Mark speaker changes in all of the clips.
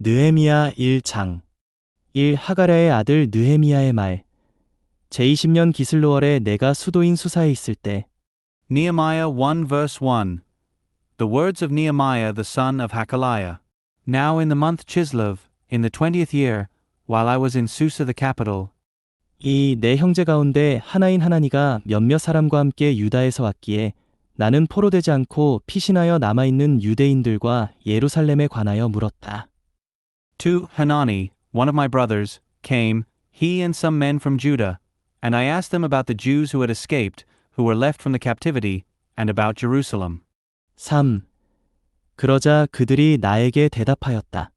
Speaker 1: 느헤미야 1장 1. 하가랴의 아들 느헤미야의 말. 제20년 기슬로월에 내가 수도인 수사에 있을 때
Speaker 2: Nehemiah 1 verse 1. The words of Nehemiah the son of Hakaliah. Now in the month Chislev, in the 20th year, while I was in Susa the capital,
Speaker 1: 이 내 형제 가운데 하나인 하나니가 몇몇 사람과 함께 유다에서 왔기에 나는 포로되지 않고 피신하여 남아있는 유대인들과 예루살렘에 관하여 물었다.
Speaker 2: 2. Hanani, one of my brothers, came, he and some men from Judah, and I asked them about the Jews who had escaped, who were left from the captivity, and about Jerusalem.
Speaker 1: 3. 그러자 그들이 나에게 대답하였다.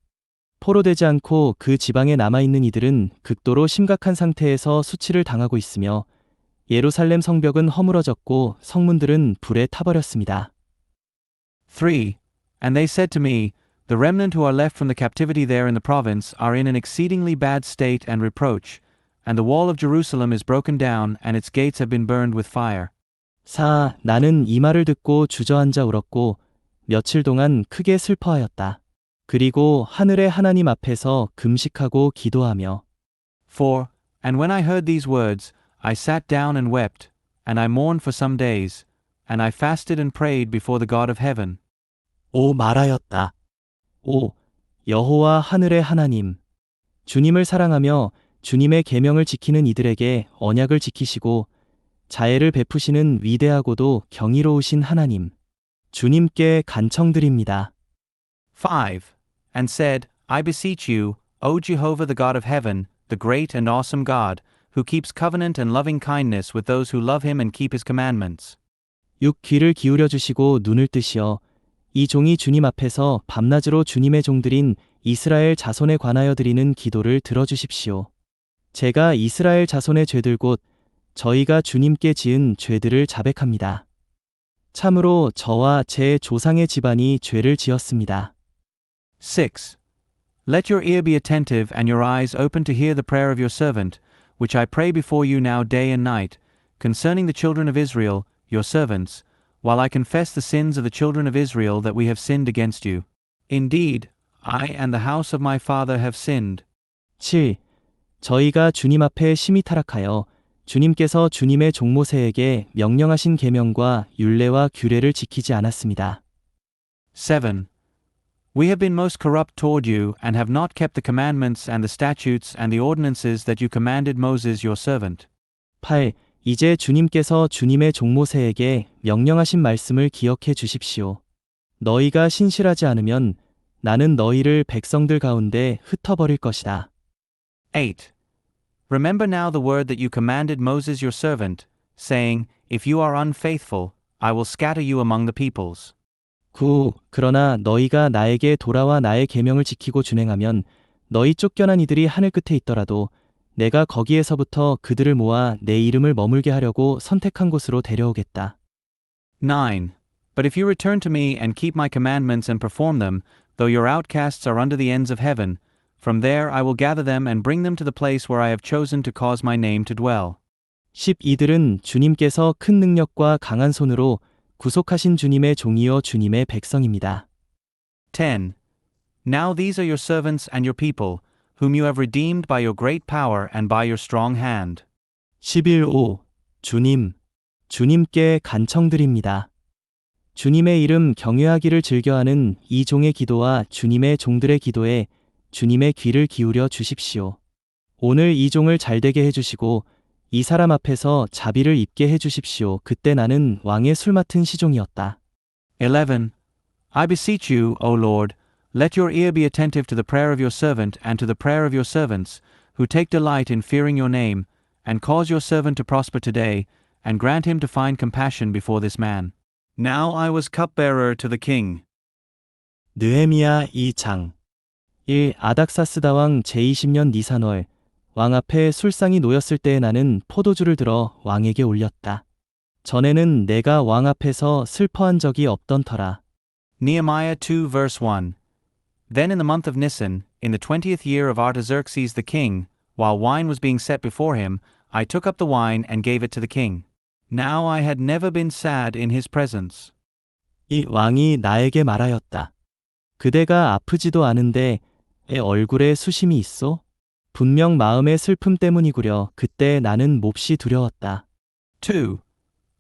Speaker 1: 포로되지 않고 그 지방에 남아있는 이들은 극도로 심각한 상태에서 수치를 당하고 있으며 예루살렘 성벽은 허물어졌고 성문들은 불에 타버렸습니다.
Speaker 2: 3. And they said to me, The remnant who are left from the captivity there in the province are in an exceedingly bad state and reproach, and the wall of Jerusalem is broken down, and its gates have been burned with fire.
Speaker 1: 4. 나는 이 말을 듣고 주저앉아 울었고 며칠 동안 크게 슬퍼하였다. 그리고 하늘의 하나님 앞에서 금식하고 기도하며
Speaker 2: 4. And when I heard these words, I sat down and wept, and I mourned for some days, and I fasted and prayed before the God of heaven.
Speaker 1: 5. 말하였다. 5. 여호와 하늘의 하나님, 주님을 사랑하며 주님의 계명을 지키는 이들에게 언약을 지키시고 자애를 베푸시는 위대하고도 경이로우신 하나님, 주님께 간청드립니다.
Speaker 2: 5. And said, I beseech you, O Jehovah the God of heaven, the great and awesome God, who keeps covenant and loving kindness with those who love him and keep his commandments.
Speaker 1: 6. 귀를 기울여 주시고 눈을 뜨시어 이 종이 주님 앞에서 밤낮으로 주님의 종들인 이스라엘 자손에 관하여 드리는 기도를 들어주십시오. 제가 이스라엘 자손의 죄들 곧 저희가 주님께 지은 죄들을 자백합니다. 참으로 저와 제 조상의 집안이 죄를 지었습니다.
Speaker 2: 6. Let your ear be attentive and your eyes open to hear the prayer of your servant, which I pray before you now day and night, concerning the children of Israel, your servants, while I confess the sins of the children of Israel that we have sinned against you. Indeed, I and the house of my father have sinned.
Speaker 1: 7. 저희가 주님 앞에 심히 타락하여 주님께서 주님의 종모세에게 명령하신 계명과 율례와 규례를 지키지 않았습니다.
Speaker 2: 7. We have been most corrupt toward you, and have not kept the commandments and the statutes and the ordinances that you commanded Moses your servant.
Speaker 1: 8. 이제 주님께서 주님의 종모세에게 명령하신 말씀을 기억해 주십시오. 너희가 신실하지 않으면 나는 너희를 백성들 가운데 흩어버릴 것이다.
Speaker 2: 8. Remember now the word that you commanded Moses your servant, saying, If you are unfaithful, I will scatter you among the peoples.
Speaker 1: 9. 그러나 너희가 나에게 돌아와 나의 계명을 지키고 준행하면 너희 쫓겨난 이들이 하늘 끝에 있더라도 내가 거기에서부터 그들을 모아 내 이름을 머물게 하려고 선택한 곳으로 데려오겠다.
Speaker 2: 9. But if you return to me and keep my commandments and perform them, though your outcasts are under the ends of heaven, from there I will gather them and bring them to the place where I have chosen to cause my name to dwell.
Speaker 1: 10. 이들은 주님께서 큰 능력과 강한 손으로 구속하신 주님의 종이요 주님의 백성입니다.
Speaker 2: 10. Now these are your servants and your people, whom you have redeemed by your great power and by your strong hand.
Speaker 1: 11. 5. 주님, 주님께 간청드립니다. 주님의 이름 경외하기를 즐겨하는 이 종의 기도와 주님의 종들의 기도에 주님의 귀를 기울여 주십시오. 오늘 이 종을 잘되게 해주시고 이 사람 앞에서 자비를 입게 해주십시오. 그때 나는 왕의 술 맡은 시종이었다.
Speaker 2: 11. I beseech you, O Lord, let your ear be attentive to the prayer of your servant and to the prayer of your servants, who take delight in fearing your name, and cause your servant to prosper today, and grant him to find compassion before this man. Now I was cupbearer to the king.
Speaker 1: 느헤미야 2장 1. 아닥사스다 왕 제20년 니산월 왕 앞에 술상이 놓였을 때에 나는 포도주를 들어 왕에게 올렸다. 전에는 내가 왕 앞에서 슬퍼한 적이 없던 터라.
Speaker 2: Nehemiah 2 verse 1. Then in the month of Nisan, in the 20th year of Artaxerxes the king, while wine was being set before him, I took up the wine and gave it to the king. Now I had never been sad in his presence.
Speaker 1: 이 왕이 나에게 말하였다. 그대가 아프지도 않은데 얼굴에 수심이 있어? 분명 마음의 슬픔 때문이구려. 그때 나는 몹시 두려웠다.
Speaker 2: 2.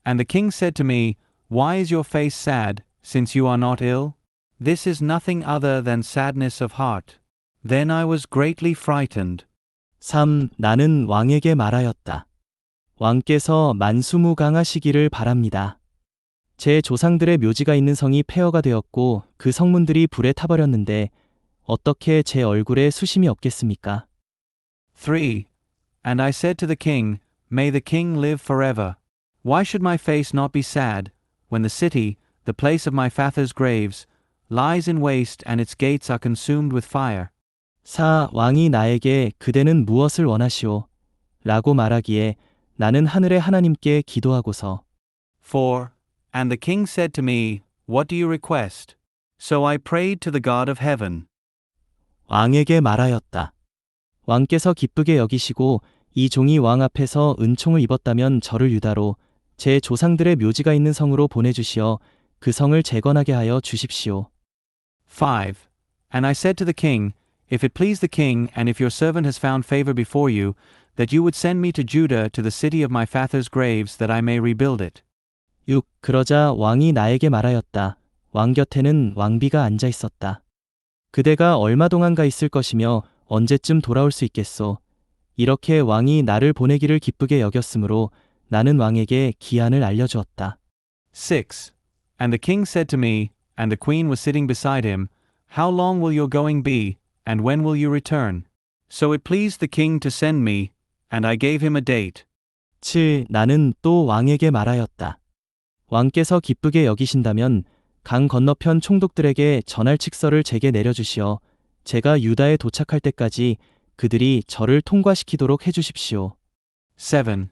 Speaker 2: And the king said to me, Why is your face sad, since you are not ill? This is nothing other than sadness of heart. Then I was greatly frightened.
Speaker 1: 3. 나는 왕에게 말하였다. 왕께서 만수무강하시기를 바랍니다. 제 조상들의 묘지가 있는 성이 폐허가 되었고 그 성문들이 불에 타버렸는데 어떻게 제 얼굴에 수심이 없겠습니까?
Speaker 2: 3. And I said to the king, May the king live forever. Why should my face not be sad, when the city, the place of my fathers' graves, lies in waste and its gates are consumed with fire?
Speaker 1: 4. 왕이 나에게 그대는 무엇을 원하시오? 라고 말하기에 나는 하늘의 하나님께 기도하고서
Speaker 2: 4. And the king said to me, What do you request? So I prayed to the God of heaven.
Speaker 1: 왕에게 말하였다. 왕께서 기쁘게 여기시고 이 종이 왕 앞에서 은총을 입었다면 저를 유다로 제 조상들의 묘지가 있는 성으로 보내주시어 그 성을 재건하게 하여 주십시오.
Speaker 2: 5. And I said to the king, If it please the king, and if your servant has found favor before you, that you would send me to Judah to the city of my fathers' graves, that I may rebuild it.
Speaker 1: 6. 그러자 왕이 나에게 말하였다. 왕 곁에는 왕비가 앉아 있었다. 그대가 얼마 동안 가 있을 것이며 언제쯤 돌아올 수 있겠소? 이렇게 왕이 나를 보내기를 기쁘게 여겼으므로 나는 왕에게 기한을 알려주었다.
Speaker 2: 6. And the king said to me, and the queen was sitting beside him, How long will your going be, and when will you return? So it pleased the king to send me, and I gave him a date.
Speaker 1: 7. 나는 또 왕에게 말하였다. 왕께서 기쁘게 여기신다면 강 건너편 총독들에게 전할 칙서를 제게 내려주시어 제가 유다에 도착할 때까지 그들이 저를 통과시키도록 해주십시오.
Speaker 2: 7.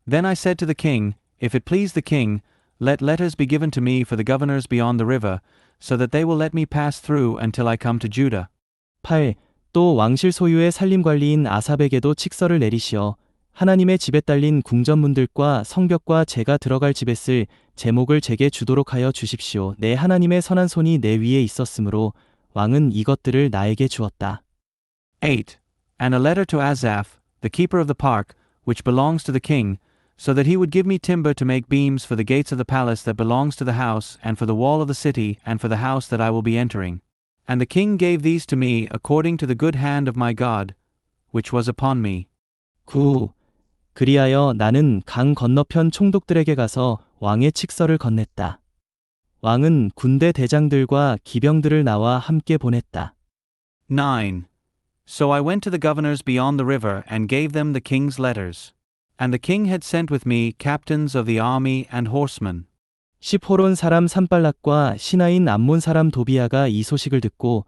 Speaker 2: Then I said to the king, If it please the king, let letters be given to me for the governors beyond the river, so that they will let me pass through until I come to Judah.
Speaker 1: 8. 또 왕실 소유의 살림관리인 아삽에게도 칙서를 내리시어 하나님의 집에 딸린 궁전문들과 성벽과 제가 들어갈 집에 쓸 제목을 제게 주도록 하여 주십시오. 내 하나님의 선한 손이 내 위에 있었으므로 왕은 이것들을 나에게 주었다.
Speaker 2: 8. And a letter to Asaph, the keeper of the park, which belongs to the king, so that he would give me timber to make beams for the gates of the palace that belongs to the house, and for the wall of the city, and for the house that I will be entering. And the king gave these to me according to the good hand of my God, which was upon me.
Speaker 1: 9. 그리하여 나는 강 건너편 총독들에게 가서 왕의 칙서를 건넸다. 왕은 군대 대장들과 기병들을 나와 함께 보냈다.
Speaker 2: 9. So I went to the governors beyond the river and gave them the king's letters. And the king had sent with me captains of the army and horsemen.
Speaker 1: 10호론 사람 산발락과 신하인 암몬 사람 도비아가 이 소식을 듣고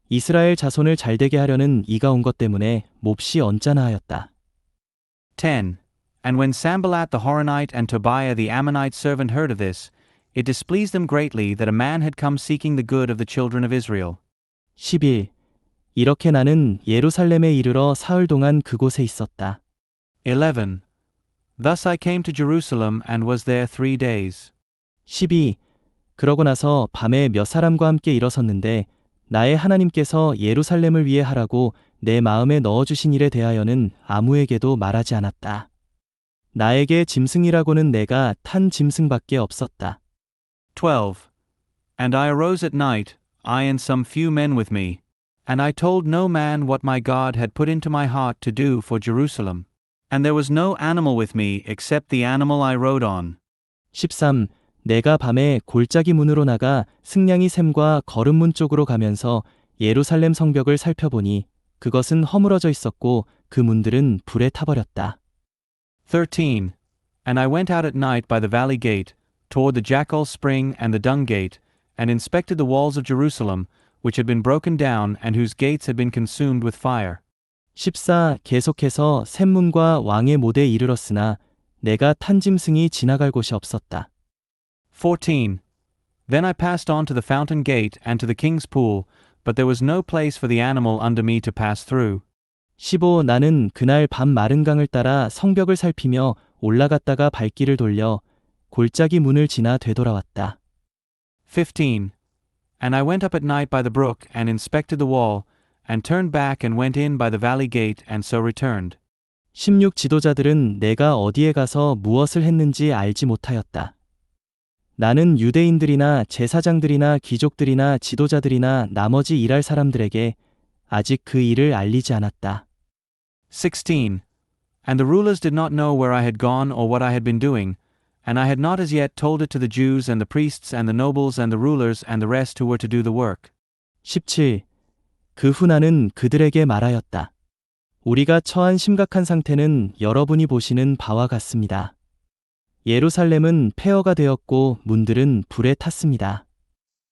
Speaker 1: 이스라엘 자손을 잘되게 하려는 이가 온 것 때문에 몹시 언짢아하였다.
Speaker 2: 10. And when Sanballat the Horonite and Tobiah the Ammonite servant heard of this, it displeased them greatly that a man had come seeking the good of the children of Israel.
Speaker 1: 11. 이렇게 나는 예루살렘에 이르러 사흘 동안 그곳에 있었다.
Speaker 2: 11. Thus I came to Jerusalem and was there 3 days.
Speaker 1: 12. 그러고 나서 밤에 몇 사람과 함께 일어섰는데 나의 하나님께서 예루살렘을 위해 하라고 내 마음에 넣어주신 일에 대하여는 아무에게도 말하지 않았다. 나에게 짐승이라고는 내가 탄 짐승밖에 없었다.
Speaker 2: 12. And I arose at night, I and some few men with me, and I told no man what my God had put into my heart to do for Jerusalem. And there was no animal with me except the animal I rode on.
Speaker 1: 13. 내가 밤에 골짜기 문으로 나가 승냥이 샘과 거름문 쪽으로 가면서 예루살렘 성벽을 살펴보니 그것은 허물어져 있었고 그 문들은 불에 타버렸다.
Speaker 2: 13. And I went out at night by the valley gate, toward the jackal spring and the dung gate, and inspected the walls of Jerusalem, which had been broken down and whose gates had been consumed with fire.
Speaker 1: 14. 계속해서 샘문과 왕의 못에 이르렀으나 내가 탄 짐승이 지나갈 곳이 없었다.
Speaker 2: 14. Then I passed on to the fountain gate and to the king's pool, but there was no place for the animal under me to pass through.
Speaker 1: 15. 나는 그날 밤 마른 강을 따라 성벽을 살피며 올라갔다가 발길을 돌려 골짜기 문을 지나 되돌아왔다.
Speaker 2: 15. And I went up at night by the brook and inspected the wall, and turned back and went in by the valley gate, and so returned.
Speaker 1: 16 지도자들은 내가 어디에 가서 무엇을 했는지 알지 못하였다. 나는 유대인들이나 제사장들이나 귀족들이나 지도자들이나 나머지 일할 사람들에게 아직 그 일을 알리지 않았다.
Speaker 2: 16. And the rulers did not know where I had gone or what I had been doing, and I had not as yet told it to the Jews and the priests and the nobles and the rulers and the rest who were to do the work.
Speaker 1: 17. 그 후 나는 그들에게 말하였다. 우리가 처한 심각한 상태는 여러분이 보시는 바와 같습니다. 예루살렘은 폐허가 되었고 문들은 불에 탔습니다.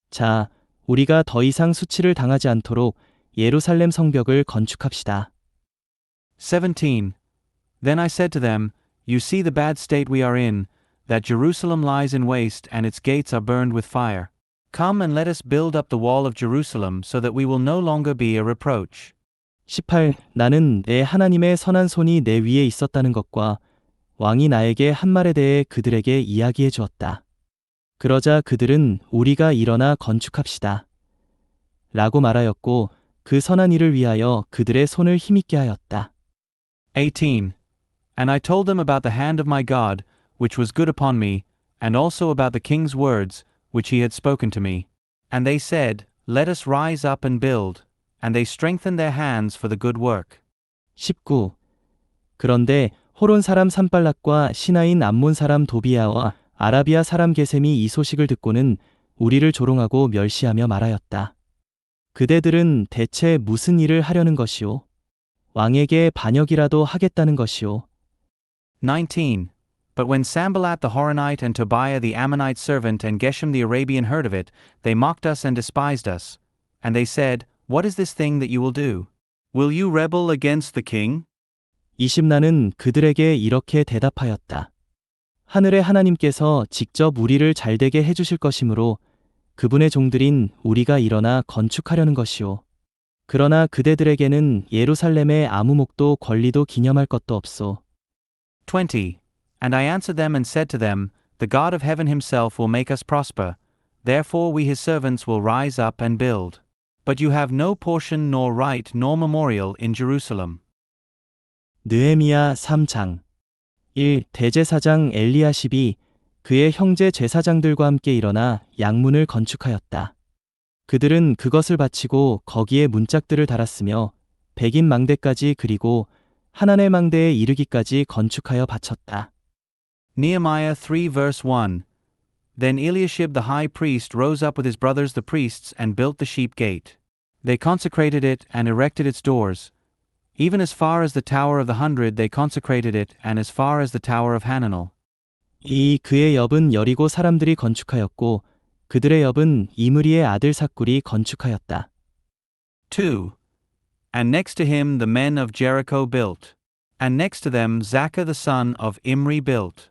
Speaker 1: 자, 우리가 더 이상 수치를 당하지 않도록 예루살렘 성벽을 건축합시다.
Speaker 2: 17. Then I said to them, You see the bad state we are in, that Jerusalem lies in waste and its gates are burned with fire. Come and let us build up the wall of Jerusalem so that we will no longer be a reproach.
Speaker 1: 18. 나는 내 하나님의 선한 손이 내 위에 있었다는 것과 왕이 나에게 한 말에 대해 그들에게 이야기해 주었다. 그러자 그들은 우리가 일어나 건축합시다. 라고 말하였고 그 선한 일을 위하여 그들의 손을 힘있게 하였다.
Speaker 2: 18. And I told them about the hand of my God, which was good upon me, and also about the king's words, which he had spoken to me. And they said, Let us rise up and build. And they strengthened their hands for the good work.
Speaker 1: 19. 그런데 호론 사람 산발락과 시나인 암몬 사람 도비야와 아라비아 사람 게셈이 이 소식을 듣고는 우리를 조롱하고 멸시하며 말하였다. 그대들은 대체 무슨 일을 하려는 것이오? 왕에게 반역이라도 하겠다는 것이오.
Speaker 2: 19. But when Sanballat the Horonite and Tobiah the Ammonite servant and Geshem the Arabian heard of it, they mocked us and despised us. And they said, What is this thing that you will do? Will you rebel against the king?
Speaker 1: 20. 나는 그들에게 이렇게 대답하였다. 하늘의 하나님께서 직접 우리를 잘되게 해주실 것이므로 그분의 종들인 우리가 일어나 건축하려는 것이오. 그러나 그대들에게는 예루살렘의 아무 목도 권리도 기념할 것도 없소.
Speaker 2: 20. And I answered them and said to them, The God of heaven himself will make us prosper. Therefore we his servants will rise up and build. But you have no portion nor right nor memorial in Jerusalem.
Speaker 1: 느헤미야 3장 1. 대제사장 엘리야십이 그의 형제 제사장들과 함께 일어나 양문을 건축하였다. 그들은 그것을 바치고 거기에 문짝들을 달았으며 백인 망대까지 그리고 하나넬 망대에 이르기까지 건축하여 바쳤다.
Speaker 2: Nehemiah 3 verse 1. Then Eliashib the high priest rose up with his brothers the priests and built the sheep gate. They consecrated it and erected its doors. Even as far as the Tower of the 100 they consecrated it and as far as the Tower of Hananel.
Speaker 1: 이 그의 엽은 여리고 사람들이 건축하였고 그들의 엽은 이므리의 아들 삭굴이 건축하였다.
Speaker 2: 2. And next to him the men of Jericho built. And next to them Zaccah the son of Imri built.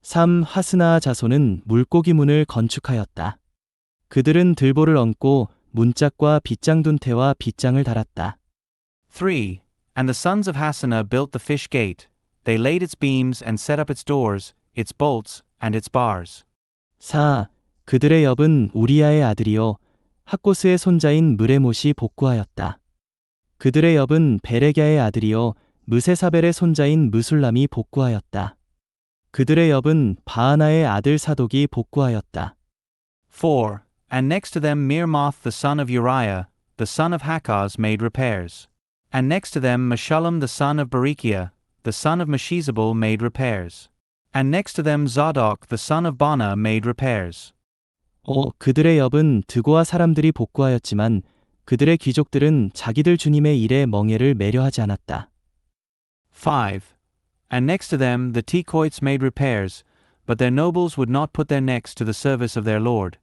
Speaker 1: 3. 하스나아 자손은 물고기 문을 건축하였다. 그들은 들보를 얹고 문짝과 빗장둔태와 빗장을 달았다.
Speaker 2: 3. And the sons of Hassanah built the fish gate. They laid its beams and set up its doors, its bolts, and its bars.
Speaker 1: 4. 그들의 엽은 우리야의 아들이요 학고스의 손자인 느레못이 복구하였다. 그들의 엽은 베레갸의 아들이요 무세사벨의 손자인 무술람이 복구하였다. 그들의 엽은 바하나의 아들 사독이 복구하였다.
Speaker 2: 4. And next to them Mirmoth the son of Uriah, the son of Hakaz made repairs. And next to them Meshullam the son of Berechiah, the son of Meshezabel made repairs. And next to them Zadok the son of Bana made repairs.
Speaker 1: 5. 그들의 엽은 드고아 사람들이 복구하였지만 그들의 귀족들은 자기들 주님의 일에 멍에를 매려하지 않았다.
Speaker 2: 5. And next to them the Tekoites made repairs, but their nobles would not put their necks to the service of their Lord.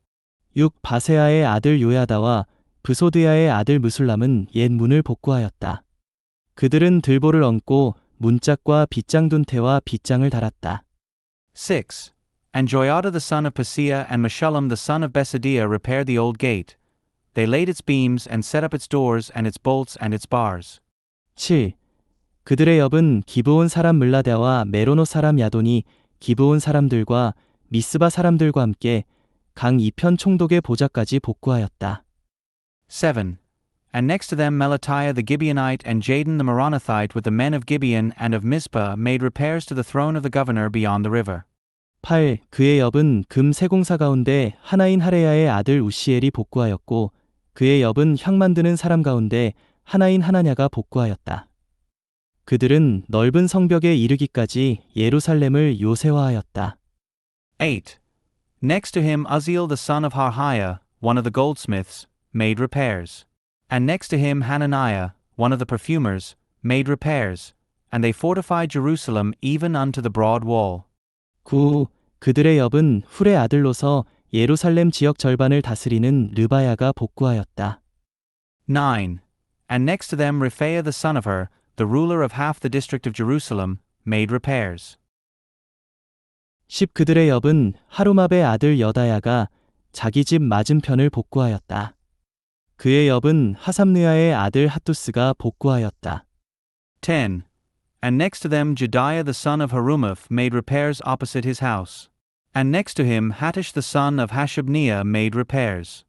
Speaker 1: 6. 바세아의 아들 요야다와 브소드야의 아들 무술람은 옛 문을 복구하였다. 그들은 들보를 얹고 문짝과 빗장둔태와 빗장을 달았다.
Speaker 2: 6. And Joiada the son of Paseah and Meshullam the son of Besadiah repaired the old gate. They laid its beams and set up its doors and its bolts and its bars.
Speaker 1: 7. 그들의 엽은 기브온 사람 물라데와 메로노 사람 야돈이 기브온 사람들과 미스바 사람들과 함께 강 이편 총독의 보좌까지 복구하였다.
Speaker 2: 7. And next to them Melatiah the Gibeonite and Jadon the Meronothite with the men of Gibeon and of Mizpah made repairs to the throne of the governor beyond the river.
Speaker 1: 8. 그의 엽은 금 세공사 가운데 하나인 하레야의 아들 우시엘이 복구하였고 그의 엽은 향 만드는 사람 가운데 하나인 하나냐가 복구하였다. 그들은 넓은 성벽에 이르기까지 예루살렘을 요새화하였다.
Speaker 2: 8. Next to him Uzziel the son of Harhiah, one of the goldsmiths, made repairs. And next to him Hananiah, one of the perfumers, made repairs, and they fortified Jerusalem even unto the broad wall.
Speaker 1: 9. 그들의 엽은 훌의 아들로서 예루살렘 지역 절반을 다스리는 르바야가 복구하였다.
Speaker 2: 9. And next to them Rephaiah the son of Hur, the ruler of half the district of Jerusalem, made repairs.
Speaker 1: 10. 그들의 엽은 하루맙의 아들 여다야가 자기 집 맞은편을 복구하였다. 그의 엽은 하삼느야의 아들 핫두스가 복구하였다.
Speaker 2: 10. And next to them Jediah the son of Harumaph made repairs opposite his house. And next to him Hattush the son of Hashabniah made repairs.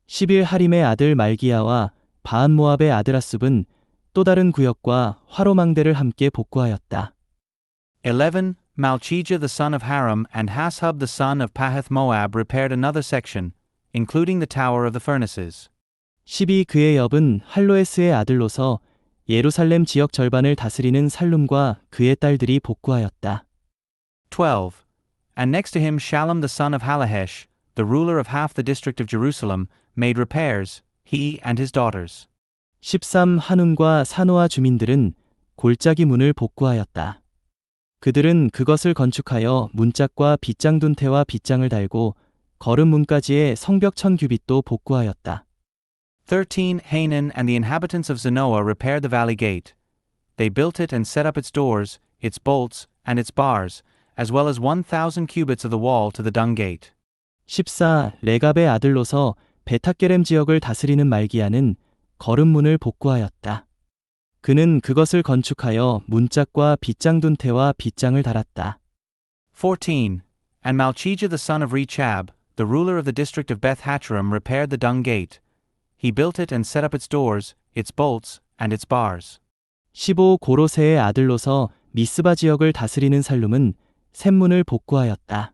Speaker 1: 11. 하림의 아들 말기야와 바한모압의 아들 아숲은 또 다른 구역과 화로망대를 함께 복구하였다.
Speaker 2: 11. Malchijah the son of Haram and Hashub the son of Pahath Moab repaired another section, including the tower of the furnaces.
Speaker 1: 12. 그의 엽은 할로에스의 아들로서 예루살렘 지역 절반을 다스리는 살룸과 그의 딸들이 복구하였다.
Speaker 2: 12. And next to him Shallum the son of Halahesh, the ruler of half the district of Jerusalem, made repairs, he and his daughters.
Speaker 1: 13. 한운과 사노아 주민들은 골짜기 문을 복구하였다. 그들은 그것을 건축하여 문짝과 빗장둔태와 빗장을 달고 거름문까지의 성벽 1000규빗도 복구하였다.
Speaker 2: 13. Hanan and the inhabitants of Zanoah repaired the valley gate. They built it and set up its doors, its bolts, and its bars, as well as 1,000 cubits of the wall to the dung gate.
Speaker 1: 14. 레갑의 아들로서 베타게렘 지역을 다스리는 말기야는 거름문을 복구하였다. 그는 그것을 건축하여 문짝과 빗장둔태와 빗장을 달았다.
Speaker 2: 14. And Malchijah the son of Rechab, the ruler of the district of Beth Hatcherim, repaired the dung gate. He built it and set up its doors, its bolts, and its bars.
Speaker 1: 15. 고로세의 아들로서 미스바 지역을 다스리는 살룸은 샘문을 복구하였다.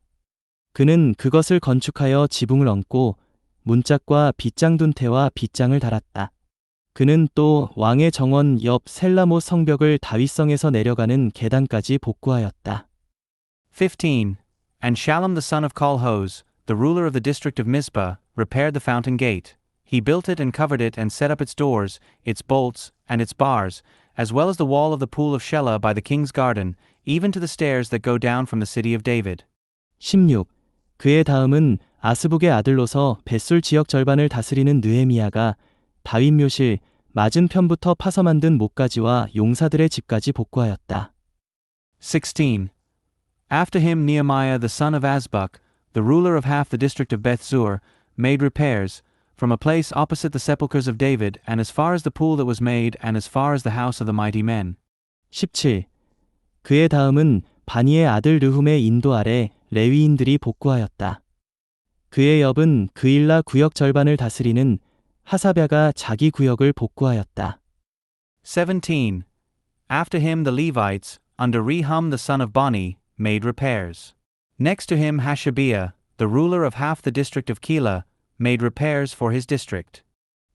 Speaker 1: 그는 그것을 건축하여 지붕을 얹고 문짝과 빗장둔태와 빗장을 달았다. 그는 또 왕의 정원 옆 셀라못 성벽을 다윗성에서 내려가는 계단까지 복구하였다.
Speaker 2: 15. And Shallum the son of Colhoz, the ruler of the district of Mizpah, repaired the fountain gate. He built it and covered it and set up its doors, its bolts, and its bars, as well as the wall of the pool of Shelah by the king's garden, even to the stairs that go down from the city of David.
Speaker 1: 16. 그의 다음은 아스북의 아들로서 벳술 지역 절반을 다스리는 느헤미야가 다윗 묘실 맞은편부터 파서 만든 목가지와 용사들의 집까지 복구하였다.
Speaker 2: 16. After him Nehemiah the son of Azbuk, the ruler of half the district of Beth-zur, made repairs, from a place opposite the sepulchres of David, and as far as the pool that was made, and as far as the house of the mighty men.
Speaker 1: 17. 그의 다음은 바니의 아들 르훔의 인도 아래 레위인들이 복구하였다. 그의 엽은 그일라 구역 절반을 다스리는 하사랴가 자기 구역을 복구하였다.
Speaker 2: 17. After him the Levites, under Rehum the son of Bani, made repairs. Next to him Hashabiah, the ruler of half the district of Keilah, made repairs for his district.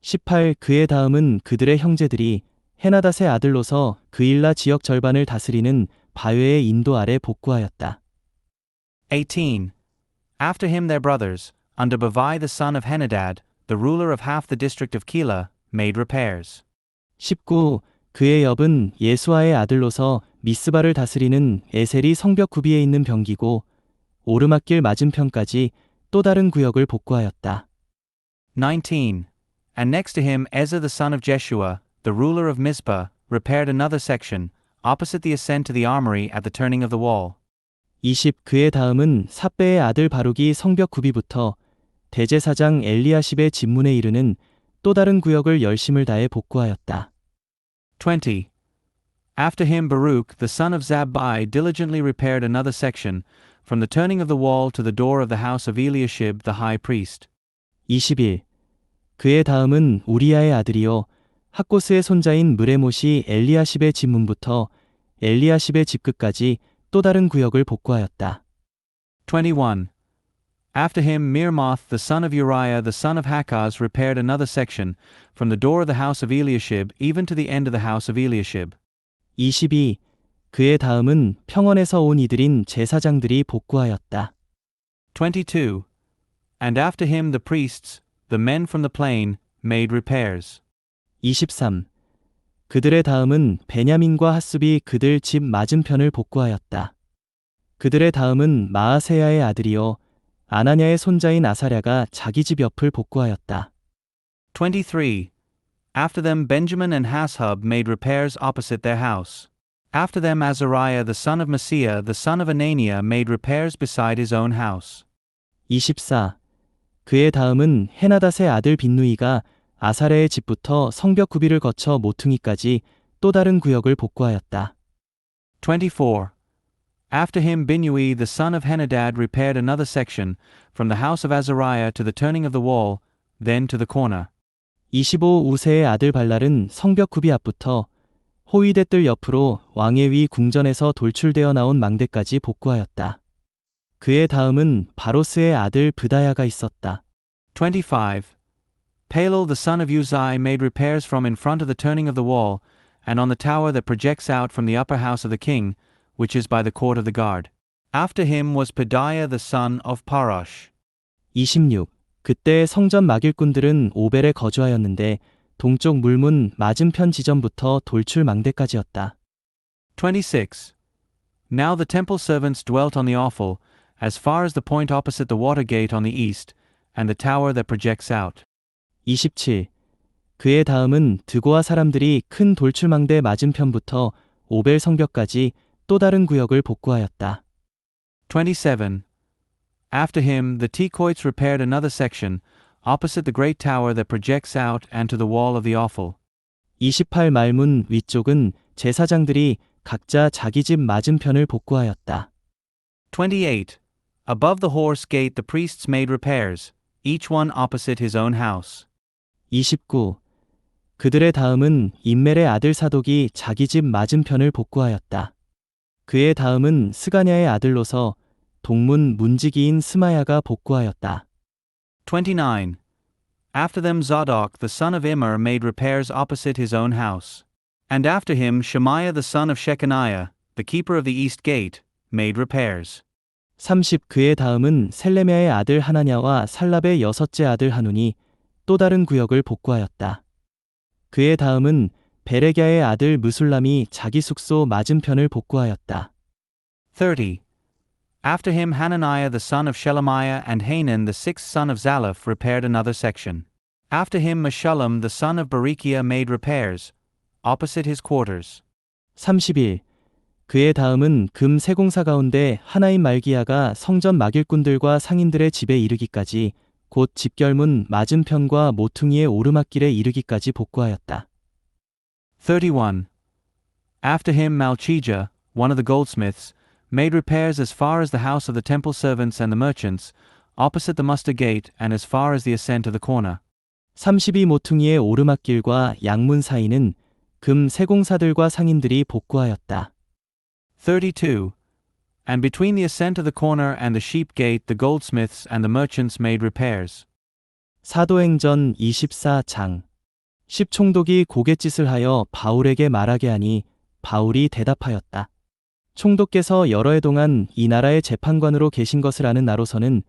Speaker 1: 18. 그의 다음은 그들의 형제들이 헤나닷의 아들로서 그일라 지역 절반을 다스리는 바웨의 인도 아래 복구하였다.
Speaker 2: 18. After him their brothers, under Bavai the son of Henadad, the ruler of half the district of Keilah, made repairs.
Speaker 1: 19. 그의 엽은 예수아의 아들로서 미스바를 다스리는 에셀이 성벽 구비에 있는 병기고 오르막길 맞은편까지 또 다른 구역을 복구하였다.
Speaker 2: 19. And next to him Ezra the son of Jeshua, the ruler of Mizpah, repaired another section, opposite the ascent to the armory at the turning of the wall.
Speaker 1: 20. 그의 다음은 삿배의 아들 바룩이 성벽 구비부터 대제사장 엘리야십의 집문에 이르는 또 다른 구역을 열심을 다해 복구하였다.
Speaker 2: 20. After him Baruch, the son of Zabbai, diligently repaired another section, from the turning of the wall to the door of the house of Eliashib the high priest.
Speaker 1: 21. 그의 다음은 우리야의 아들이요 학고스의 손자인 무레못이 엘리야십의 집 문부터 엘리야십의 집 끝까지 또 다른 구역을 복구하였다.
Speaker 2: 21. After him Mirmoth the son of Uriah the son of Hakaz repaired another section, from the door of the house of Eliashib even to the end of the house of Eliashib.
Speaker 1: 22. 그의 다음은 평원에서 온 이들인 제사장들이 복구하였다.
Speaker 2: 22. And after him the priests, the men from the plain, made repairs.
Speaker 1: 23. 그들의 다음은 베냐민과 핫숲이 그들 집 맞은편을 복구하였다. 그들의 다음은 마아세야의 아들이요 아나냐의 손자인 아사랴가 자기 집 옆을 복구하였다.
Speaker 2: 23. After them Benjamin and Hashub made repairs opposite their house. After them Azariah the son of Messiah the son of Ananiah made repairs beside his own house.
Speaker 1: 24. 그의 다음은 헤나닷의 아들 빈누이가 아사랴의 집부터 성벽 구비를 거쳐 모퉁이까지 또 다른 구역을 복구하였다.
Speaker 2: 24. After him Binnui the son of Henadad repaired another section, from the house of Azariah to the turning of the wall, then to the corner.
Speaker 1: 25. 우세의 아들 발랄은 성벽 구비 앞부터 호위대뜰 옆으로 왕의 위 궁전에서 돌출되어 나온 망대까지 복구하였다. 그의 다음은 바로스의 아들 브다야가 있었다.
Speaker 2: 25. Palal the son of Uzai made repairs from in front of the turning of the wall, and on the tower that projects out from the upper house of the king, which is by the court of the guard. After him was Pedaiah the son of Parash.
Speaker 1: 26. 그때 성전 막일꾼들은 오벨에 거주하였는데 동쪽 물문 맞은편 지점부터 돌출 망대까지였다.
Speaker 2: 26. Now the temple servants dwelt on the offal, as far as the point opposite the water gate on the east, and the tower that projects out.
Speaker 1: 27. 그의 다음은 드고아 사람들이 큰 돌출망대 맞은편부터 오벨 성벽까지 또 다른 구역을 복구하였다.
Speaker 2: 27. After him the Tekoites repaired another section, opposite the great tower that projects out and to the wall of the offal.
Speaker 1: 28. 말문 위쪽은 제사장들이 각자 자기 집 맞은편을 복구하였다.
Speaker 2: 28. Above the horse gate the priests made repairs, each one opposite his own house.
Speaker 1: 29. 그들의 다음은 임멜의 아들 사독이 자기 집 맞은편을 복구하였다. 그의 다음은 스가냐의 아들로서 동문 문지기인 스마야가 복구하였다.
Speaker 2: 29. After them Zadok the son of Immer made repairs opposite his own house. And after him Shemaiah the son of Shechaniah, the keeper of the east gate, made repairs.
Speaker 1: 30. 그의 다음은 셀레미아의 아들 하나냐와 살랍의 여섯째 아들 하눈이 또 다른 구역을 복구하였다. 그의 다음은 베레갸의 아들 무술람이 자기 숙소 맞은편을 복구하였다.
Speaker 2: 30. After him Hananiah the son of Shelemiah and Hanan the sixth son of Zalaph repaired another section. After him Meshullam the son of Berechiah made repairs, opposite his quarters.
Speaker 1: 31. 그의 다음은 금 세공사 가운데 하나인 말기야가 성전 막일꾼들과 상인들의 집에 이르기까지 곧 집결문 맞은편과 모퉁이의 오르막길에 이르기까지 복구하였다.
Speaker 2: 31. After him Malchijah, one of the goldsmiths, made repairs as far as the house of the temple servants and the merchants, opposite the muster gate and as far as the ascent of the corner.
Speaker 1: 32. 모퉁이의 오르막길과 양문 사이는 금 세공사들과 상인들이 복구하였다.
Speaker 2: 32. And between the ascent of the corner and the sheep gate the goldsmiths and the merchants made repairs.
Speaker 1: 사도행전 24장. 십총독이 고갯짓을 하여 바울에게 말하게 하니 바울이 대답하였다. 총독께서 여러 해 동안 이 나라의 재판관으로 계신 것을 아는 나로서는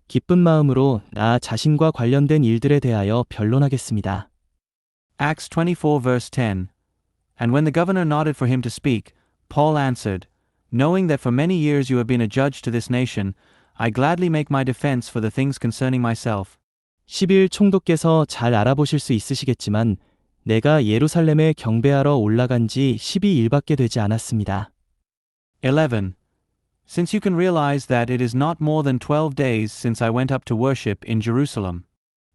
Speaker 1: 기쁜 마음으로 나 자신과 관련된 일들에 대하여 변론하겠습니다.
Speaker 2: Acts 24 verse 10. And when the governor nodded for him to speak, Paul answered, Knowing that for many years you have been a judge to this nation, I gladly make my defense for the things concerning myself.
Speaker 1: 11. 총독께서 잘 알아보실 수 있으시겠지만 내가 예루살렘에 경배하러 올라간 지 12일밖에 되지 않았습니다.
Speaker 2: 11. Since you can realize that it is not more than 12 days since I went up to worship in Jerusalem.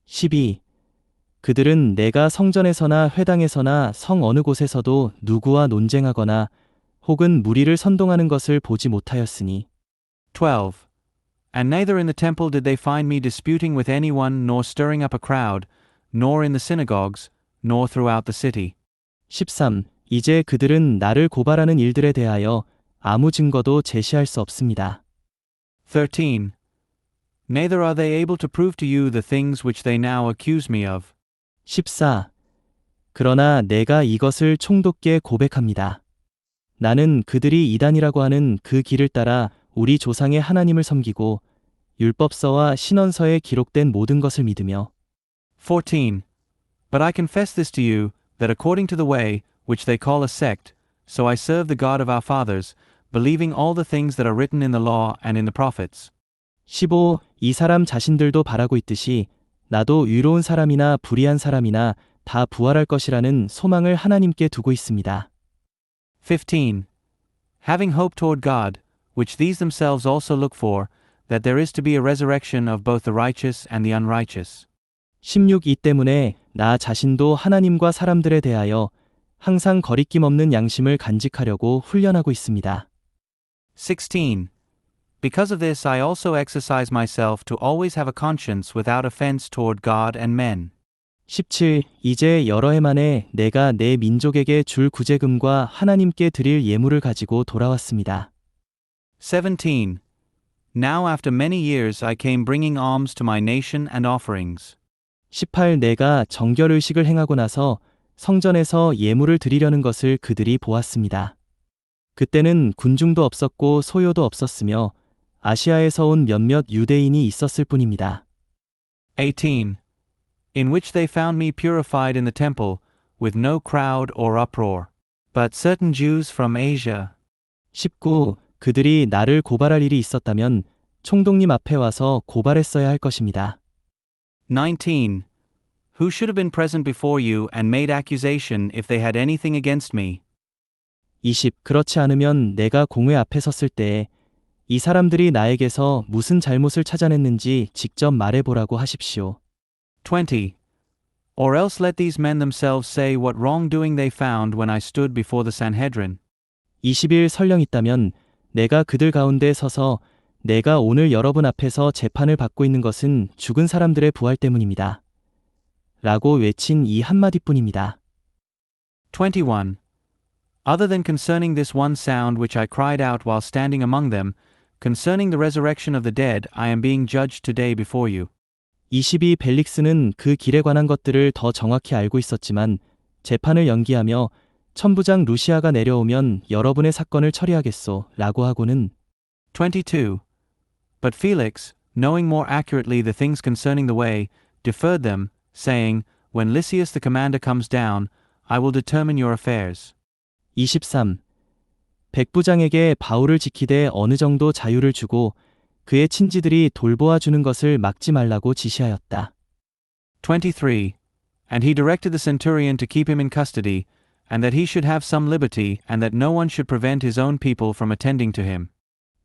Speaker 1: 12. 그들은 내가 성전에서나 회당에서나 성 어느 곳에서도 누구와 논쟁하거나 혹은 무리를 선동하는 것을 보지 못하였으니.
Speaker 2: 12. And neither in the temple did they find me disputing with anyone nor stirring up a crowd, nor in the synagogues, nor throughout the city.
Speaker 1: 13. 이제 그들은 나를 고발하는 일들에 대하여 아무 증거도 제시할 수 없습니다.
Speaker 2: 13. Neither are they able to prove to you the things which they now accuse me of.
Speaker 1: 14. 그러나 내가 이것을 총독께 고백합니다. 나는 그들이 이단이라고 하는 그 길을 따라 우리 조상의 하나님을 섬기고 율법서와 신언서에 기록된 모든 것을 믿으며
Speaker 2: 14. But I confess this to you, that according to the way, which they call a sect, so I serve the God of our fathers, believing all the things that are written in the law and in the prophets.
Speaker 1: 15. 이 사람 자신들도 바라고 있듯이 나도 의로운 사람이나 불의한 사람이나 다 부활할 것이라는 소망을 하나님께 두고 있습니다.
Speaker 2: 15. Having hope toward God, which these themselves also look for, that there is to be a resurrection of both the righteous and the unrighteous.
Speaker 1: 16. 이 때문에 나 자신도 하나님과 사람들에 대하여 항상 거리낌 없는 양심을 간직하려고 훈련하고 있습니다.
Speaker 2: 16. Because of this I also exercise myself to always have a conscience without offense toward God and men.
Speaker 1: 17. 이제 여러 해 만에 내가 내 민족에게 줄 구제금과 하나님께 드릴 예물을 가지고 돌아왔습니다.
Speaker 2: 17. Now after many years I came bringing alms to my nation and offerings.
Speaker 1: 18. 내가 정결의식을 행하고 나서 성전에서 예물을 드리려는 것을 그들이 보았습니다. 그때는 군중도 없었고 소요도 없었으며 아시아에서 온 몇몇 유대인이 있었을 뿐입니다.
Speaker 2: 18. In which they found me purified in the temple, with no crowd or uproar. But certain Jews from Asia.
Speaker 1: 19. 그들이 나를 고발할 일이 있었다면 총독님 앞에 와서 고발했어야 할 것입니다.
Speaker 2: 19. Who should have been present before you and made accusation if they had anything against me.
Speaker 1: 20. 그렇지 않으면 내가 공회 앞에 섰을 때에 이 사람들이 나에게서 무슨 잘못을 찾아냈는지 직접 말해보라고 하십시오.
Speaker 2: 20. Or else let these men themselves say what wrongdoing they found when I stood before the Sanhedrin.
Speaker 1: 20일 설령 있다면 내가 그들 가운데 서서 내가 오늘 여러분 앞에서 재판을 받고 있는 것은 죽은 사람들의 부활 때문입니다. 라고 외친 이 한마디뿐입니다.
Speaker 2: 21. Other than concerning this one sound which I cried out while standing among them, concerning the resurrection of the dead, I am being judged today before you.
Speaker 1: 22. 벨릭스는 그 길에 관한 것들을 더 정확히 알고 있었지만 재판을 연기하며 천부장 루시아가 내려오면 여러분의 사건을 처리하겠소 라고 하고는
Speaker 2: 22. But Felix, knowing more accurately the things concerning the way, deferred them, saying, When Lysias the commander comes down, I will determine your affairs.
Speaker 1: 23. 백부장에게 바울을 지키되 어느 정도 자유를 주고 그의 친지들이 돌보아 주는 것을 막지 말라고 지시하였다.
Speaker 2: 23. And he directed the centurion to keep him in custody, and that he should have some liberty, and that no one should prevent his own people from attending to him.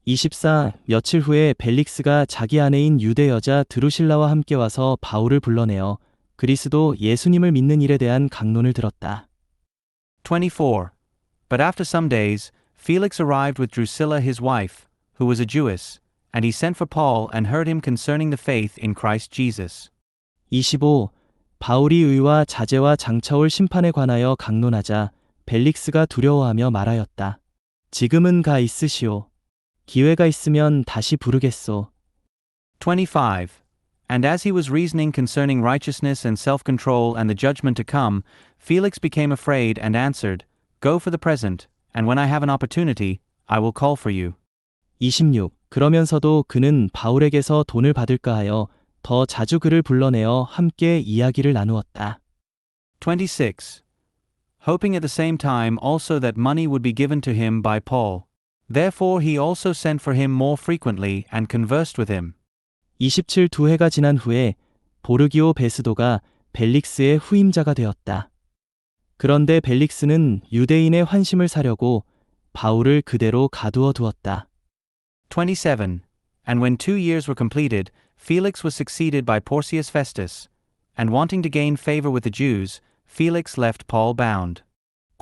Speaker 1: 24. 며칠 후에 벨릭스가 자기 아내인 유대 여자 드루실라와 함께 와서 바울을 불러내어 그리스도 예수님을 믿는 일에 대한 강론을 들었다.
Speaker 2: 24. But after some days, Felix arrived with Drusilla his wife, who was a Jewess, and he sent for Paul and heard him concerning the faith in Christ Jesus.
Speaker 1: 25. 바울이 의와 자제와 장차올 심판에 관하여 강론하자 벨릭스가 두려워하며 말하였다. 지금은 가 있으시오. 기회가 있으면 다시 부르겠소.
Speaker 2: 25. And as he was reasoning concerning righteousness and self-control and the judgment to come, Felix became afraid and answered, Go for the present, and when I have an opportunity, I will call for you.
Speaker 1: 26. 그러면서도 그는 바울에게서 돈을 받을까 하여 더 자주 그를 불러내어 함께 이야기를 나누었다.
Speaker 2: 26. Hoping at the same time also that money would be given to him by Paul. Therefore he also sent for him more frequently and conversed with him.
Speaker 1: 27. 두 해가 지난 후에 보르기오 베스도가 벨릭스의 후임자가 되었다. 그런데 벨릭스는 유대인의 환심을 사려고 바울을 그대로 가두어 두었다.
Speaker 2: 27. And when 2 years were completed, Felix was succeeded by Porcius Festus, and wanting to gain favor with the Jews, Felix left Paul bound.